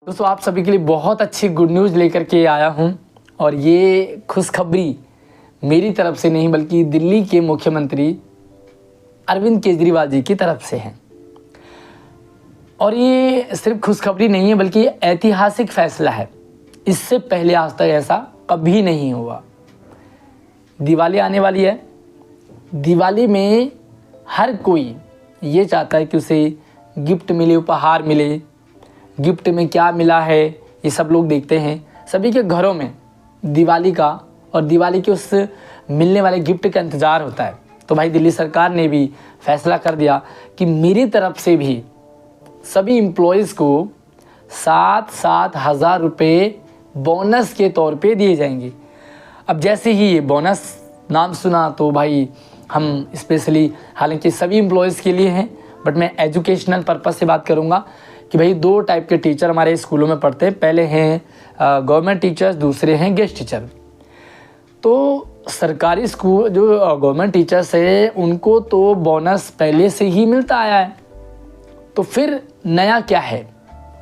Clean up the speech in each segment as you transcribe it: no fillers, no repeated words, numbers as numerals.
दोस्तों आप सभी के लिए बहुत अच्छी गुड न्यूज़ लेकर के आया हूं और ये खुशखबरी मेरी तरफ से नहीं बल्कि दिल्ली के मुख्यमंत्री अरविंद केजरीवाल जी की तरफ से है। और ये सिर्फ खुशखबरी नहीं है बल्कि ये ऐतिहासिक फैसला है। इससे पहले आज तक ऐसा कभी नहीं हुआ। दिवाली आने वाली है। दिवाली में हर कोई ये चाहता है कि उसे गिफ्ट मिले, उपहार मिले। गिफ्ट में क्या मिला है ये सब लोग देखते हैं। सभी के घरों में दिवाली का और दिवाली के उस मिलने वाले गिफ्ट का इंतज़ार होता है। तो भाई दिल्ली सरकार ने भी फैसला कर दिया कि मेरी तरफ से भी सभी एम्प्लॉयज़ को 7-7 हज़ार रुपये बोनस के तौर पे दिए जाएंगे। अब जैसे ही ये बोनस नाम सुना तो भाई हम स्पेशली, हालांकि सभी एम्प्लॉयज़ के लिए हैं, बट मैं एजुकेशनल पर्पज़ से बात करूँगा कि भाई 2 टाइप के टीचर हमारे स्कूलों में पढ़ते हैं। पहले हैं गवर्नमेंट टीचर्स, दूसरे हैं गेस्ट टीचर। तो सरकारी स्कूल जो गवर्नमेंट टीचर्स है उनको तो बोनस पहले से ही मिलता आया है। तो फिर नया क्या है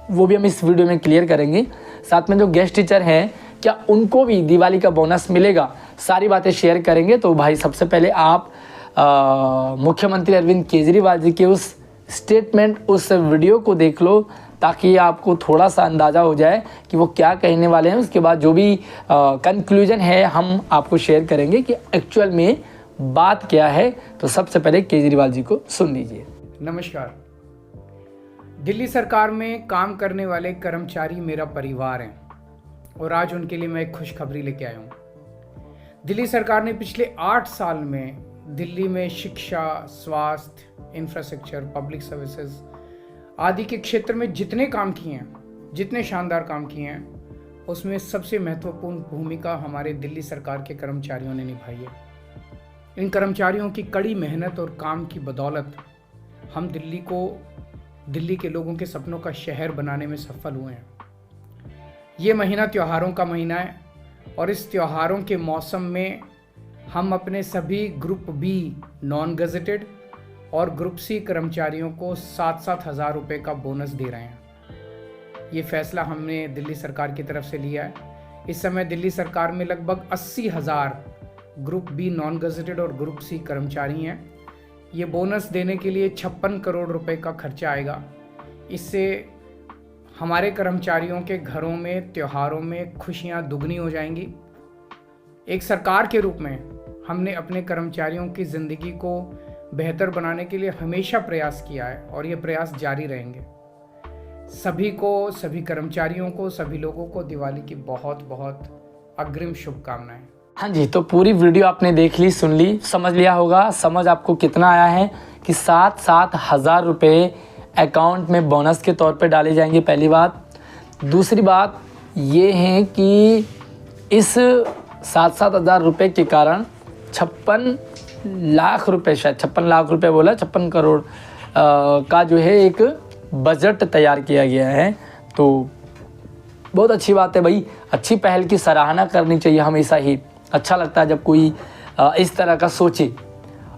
वो भी हम इस वीडियो में क्लियर करेंगे। साथ में जो गेस्ट टीचर हैं क्या उनको भी दिवाली का बोनस मिलेगा, सारी बातें शेयर करेंगे। तो भाई सबसे पहले आप मुख्यमंत्री अरविंद केजरीवाल जी के उस स्टेटमेंट, उस वीडियो को देख लो ताकि आपको थोड़ा सा अंदाज़ा हो जाए कि वो क्या कहने वाले हैं। उसके बाद जो भी कंक्लूजन है हम आपको शेयर करेंगे कि एक्चुअल में बात क्या है। तो सबसे पहले केजरीवाल जी को सुन लीजिए। नमस्कार। दिल्ली सरकार में काम करने वाले कर्मचारी मेरा परिवार हैं और आज उनके लिए मैं एक खुशखबरी लेके आया हूँ। दिल्ली सरकार ने पिछले 8 साल में दिल्ली में शिक्षा, स्वास्थ्य, इंफ्रास्ट्रक्चर, पब्लिक सर्विसेज आदि के क्षेत्र में जितने काम किए हैं, जितने शानदार काम किए हैं, उसमें सबसे महत्वपूर्ण भूमिका हमारे दिल्ली सरकार के कर्मचारियों ने निभाई है। इन कर्मचारियों की कड़ी मेहनत और काम की बदौलत हम दिल्ली के लोगों के सपनों का शहर बनाने में सफल हुए हैं। ये महीना त्योहारों का महीना है और इस त्योहारों के मौसम में हम अपने सभी ग्रुप बी नॉन गजेटेड और ग्रुप सी कर्मचारियों को 7-7 हज़ार रुपये का बोनस दे रहे हैं। ये फैसला हमने दिल्ली सरकार की तरफ से लिया है। इस समय दिल्ली सरकार में लगभग 80 हज़ार ग्रुप बी नॉन गजेटेड और ग्रुप सी कर्मचारी हैं। ये बोनस देने के लिए 56 करोड़ रुपए का खर्चा आएगा। इससे हमारे कर्मचारियों के घरों में त्योहारों में खुशियां दुगनी हो जाएंगी। एक सरकार के रूप में हमने अपने कर्मचारियों की ज़िंदगी को बेहतर बनाने के लिए हमेशा प्रयास किया है और ये प्रयास जारी रहेंगे। सभी कर्मचारियों को, सभी लोगों को दिवाली की बहुत बहुत अग्रिम शुभकामनाएं। हाँ जी, तो पूरी वीडियो आपने देख ली, सुन ली, समझ लिया होगा। समझ आपको कितना आया है कि 7-7 हज़ार रुपये अकाउंट में बोनस के तौर पे डाले जाएंगे, पहली बात। दूसरी बात ये है कि इस 7-7 हज़ार रुपये के कारण 56 लाख रुपए, शायद 56 लाख रुपए बोला, 56 करोड़ का जो है एक बजट तैयार किया गया है। तो बहुत अच्छी बात है भाई, अच्छी पहल की सराहना करनी चाहिए हमेशा ही। अच्छा लगता है जब कोई इस तरह का सोचे।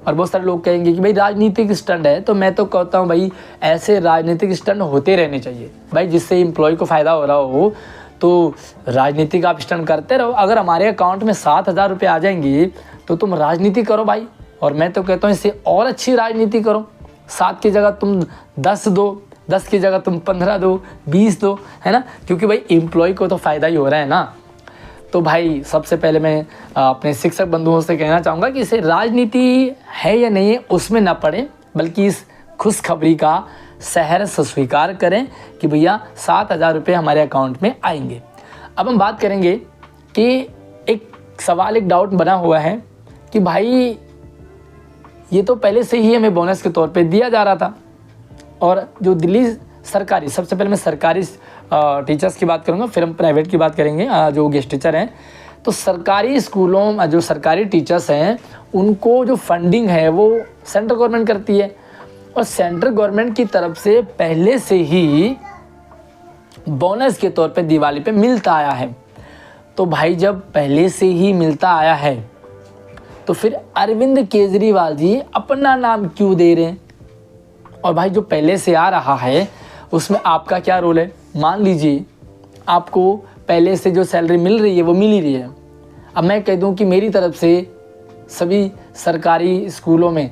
और बहुत सारे लोग कहेंगे कि भाई राजनीतिक स्टंट है, तो मैं तो कहता हूँ भाई ऐसे राजनीतिक स्टंट होते रहने चाहिए भाई। जिससे एम्प्लॉय को फ़ायदा हो रहा हो तो राजनीतिक आप स्टंट करते रहो। अगर हमारे अकाउंट में 7 हज़ार रुपये आ जाएंगे तो तुम राजनीति करो भाई। और मैं तो कहता हूँ इससे और अच्छी राजनीति करो। 7 की जगह तुम 10 दो, 10 की जगह तुम 15 दो, 20 दो, है ना, क्योंकि भाई एम्प्लॉय को तो फ़ायदा ही हो रहा है ना। तो भाई सबसे पहले मैं अपने शिक्षक बंधुओं से कहना चाहूँगा कि इसे राजनीति है या नहीं है उसमें ना पड़े, बल्कि इस खुशखबरी का सहर्ष स्वीकार करें कि भैया 7 हज़ार रुपये हमारे अकाउंट में आएंगे। अब हम बात करेंगे कि एक सवाल, एक डाउट बना हुआ है कि भाई ये तो पहले से ही हमें बोनस के तौर पे दिया जा रहा था। और जो दिल्ली सरकारी, सबसे पहले मैं सरकारी टीचर्स की बात करूँगा, फिर हम प्राइवेट की बात करेंगे, जो गेस्ट टीचर हैं। तो सरकारी स्कूलों में जो सरकारी टीचर्स हैं उनको जो फंडिंग है वो सेंट्रल गवर्नमेंट करती है। और सेंट्रल गवर्नमेंट की तरफ से पहले से ही बोनस के तौर पे दिवाली पे मिलता आया है। तो भाई जब पहले से ही मिलता आया है तो फिर अरविंद केजरीवाल जी अपना नाम क्यों दे रहे हैं? और भाई जो पहले से आ रहा है उसमें आपका क्या रोल है? मान लीजिए आपको पहले से जो सैलरी मिल रही है वो मिल ही रही है। अब मैं कह दूं कि मेरी तरफ से सभी सरकारी स्कूलों में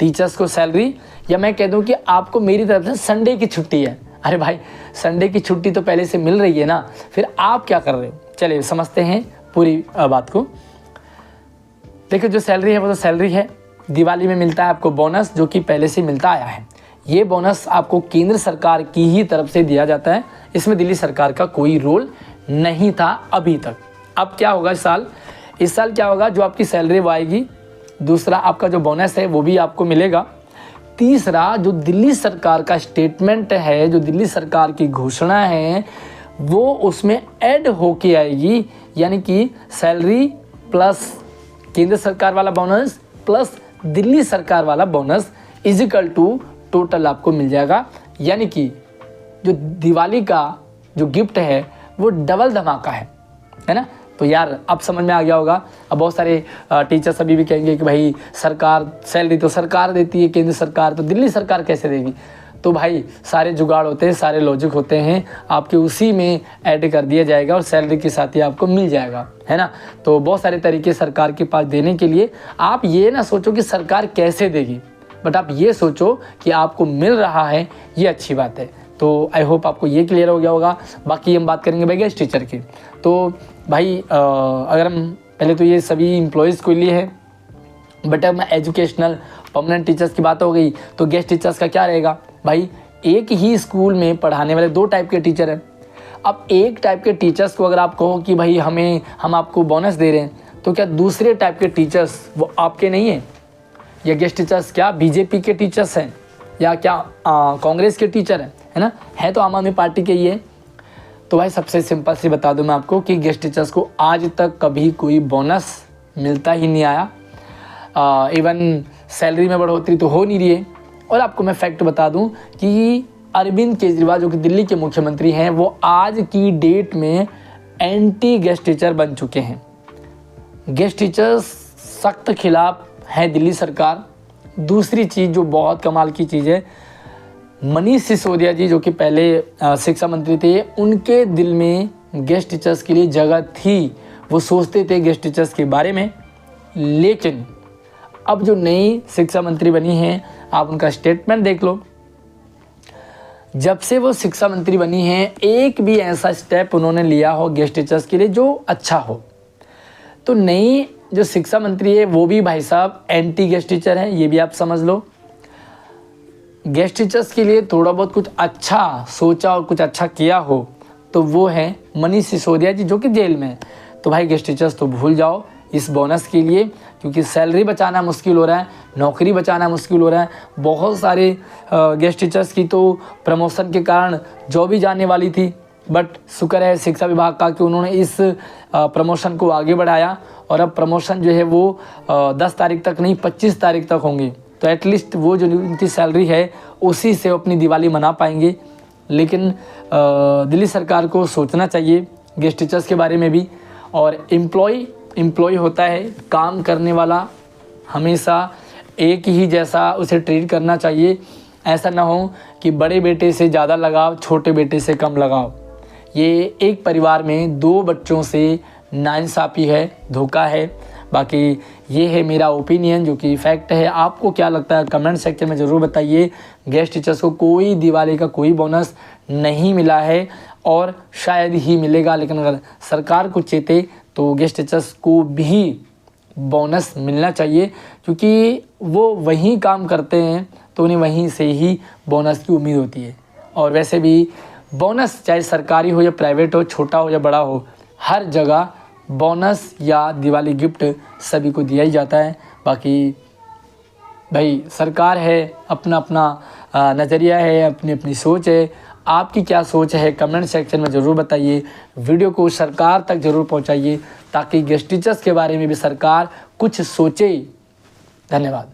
टीचर्स को सैलरी, या मैं कह दूं कि आपको मेरी तरफ से संडे की छुट्टी है। अरे भाई, संडे की छुट्टी तो पहले से मिल रही है ना, फिर आप क्या कर रहे हो? चलिए समझते हैं पूरी बात को। देखो, जो सैलरी है वो तो सैलरी है। दिवाली में मिलता है आपको बोनस, जो कि पहले से मिलता आया है। ये बोनस आपको केंद्र सरकार की ही तरफ से दिया जाता है, इसमें दिल्ली सरकार का कोई रोल नहीं था अभी तक। अब क्या होगा इस साल क्या होगा, जो आपकी सैलरी वो आएगी, दूसरा आपका जो बोनस है वो भी आपको मिलेगा, तीसरा जो दिल्ली सरकार का स्टेटमेंट है, जो दिल्ली सरकार की घोषणा है, वो उसमें ऐड होके आएगी। यानी कि सैलरी प्लस केंद्र सरकार वाला बोनस प्लस दिल्ली सरकार वाला बोनस इजिकल टू टोटल आपको मिल जाएगा। यानी कि जो दिवाली का जो गिफ्ट है वो डबल धमाका है ना। तो यार अब समझ में आ गया होगा। अब बहुत सारे टीचर्स अभी भी कहेंगे कि भाई सरकार सैलरी तो सरकार देती है, केंद्र सरकार तो दिल्ली सरकार कैसे देगी? तो भाई सारे जुगाड़ होते हैं, सारे लॉजिक होते हैं, आपके उसी में ऐड कर दिया जाएगा और सैलरी के साथ ही आपको मिल जाएगा, है ना। तो बहुत सारे तरीके सरकार के पास देने के लिए। आप ये ना सोचो कि सरकार कैसे देगी, बट आप ये सोचो कि आपको मिल रहा है, ये अच्छी बात है। तो आई होप आपको ये क्लियर हो गया होगा। बाकी हम बात करेंगे भाई गेस्ट टीचर की। तो भाई अगर हम पहले तो ये सभी एम्प्लॉयज़ के लिए है, बट अब मैं एजुकेशनल परमानेंट टीचर्स की बात हो गई तो गेस्ट टीचर्स का क्या रहेगा भाई? एक ही स्कूल में पढ़ाने वाले 2 टाइप के टीचर हैं। अब एक टाइप के टीचर्स को अगर आप कहो कि भाई हम आपको बोनस दे रहे हैं, तो क्या दूसरे टाइप के टीचर्स वो आपके नहीं हैं? या गेस्ट टीचर्स क्या बीजेपी के टीचर्स हैं या क्या कांग्रेस के टीचर हैं, है ना? है तो आम आदमी पार्टी के ही है। तो भाई सबसे सिंपल सी बता दूं मैं आपको कि गेस्ट टीचर्स को आज तक कभी कोई बोनस मिलता ही नहीं आया। इवन सैलरी में बढ़ोतरी तो हो नहीं रही है। और आपको मैं फैक्ट बता दूं कि अरविंद केजरीवाल जो कि दिल्ली के मुख्यमंत्री हैं, वो आज की डेट में एंटी गेस्ट टीचर बन चुके हैं। गेस्ट टीचर्स सख्त खिलाफ है दिल्ली सरकार। दूसरी चीज़ जो बहुत कमाल की चीज़ है, मनीष सिसोदिया जी जो कि पहले शिक्षा मंत्री थे, उनके दिल में गेस्ट टीचर्स के लिए जगह थी। वो सोचते थे गेस्ट टीचर्स के बारे में। लेकिन अब जो नई शिक्षा मंत्री बनी हैं, आप उनका स्टेटमेंट देख लो। जब से वो शिक्षा मंत्री बनी हैं, एक भी ऐसा स्टेप उन्होंने लिया हो गेस्ट टीचर्स के लिए जो अच्छा हो। तो नई जो शिक्षा मंत्री है वो भी भाई साहब एंटी गेस्ट टीचर है, ये भी आप समझ लो। गेस्ट टीचर्स के लिए थोड़ा बहुत कुछ अच्छा सोचा और कुछ अच्छा किया हो तो वो है मनीष सिसोदिया जी जो कि जेल में है। तो भाई गेस्ट टीचर्स तो भूल जाओ इस बोनस के लिए, क्योंकि सैलरी बचाना मुश्किल हो रहा है, नौकरी बचाना मुश्किल हो रहा है। बहुत सारे गेस्ट टीचर्स की तो प्रमोशन के कारण जॉब भी जाने वाली थी, बट शुक्र है शिक्षा विभाग का कि उन्होंने इस प्रमोशन को आगे बढ़ाया और अब प्रमोशन जो है वो 10 तारीख तक नहीं 25 तारीख तक होंगे। तो एटलीस्ट वो जो उनकी सैलरी है उसी से अपनी दिवाली मना पाएंगे। लेकिन दिल्ली सरकार को सोचना चाहिए गेस्ट टीचर्स के बारे में भी। और एम्प्लॉय होता है काम करने वाला, हमेशा एक ही जैसा उसे ट्रीट करना चाहिए। ऐसा ना हो कि बड़े बेटे से ज़्यादा लगाव, छोटे बेटे से कम लगाव। ये एक परिवार में 2 बच्चों से नाइंसाफ़ी है, धोखा है। बाकी ये है मेरा ओपिनियन जो कि फैक्ट है। आपको क्या लगता है कमेंट सेक्शन में ज़रूर बताइए। गेस्ट टीचर्स को कोई दिवाली का कोई बोनस नहीं मिला है और शायद ही मिलेगा, लेकिन अगर सरकार को चेते तो गेस्ट टीचर्स को भी बोनस मिलना चाहिए, क्योंकि वो वहीं काम करते हैं तो उन्हें वहीं से ही बोनस की उम्मीद होती है। और वैसे भी बोनस चाहे सरकारी हो या प्राइवेट हो, छोटा हो या बड़ा हो, हर जगह बोनस या दिवाली गिफ्ट सभी को दिया ही जाता है। बाकी भाई सरकार है, अपना अपना नज़रिया है, अपनी अपनी सोच है। आपकी क्या सोच है कमेंट सेक्शन में ज़रूर बताइए। वीडियो को सरकार तक ज़रूर पहुंचाइए ताकि गेस्ट टीचर्स के बारे में भी सरकार कुछ सोचे। धन्यवाद।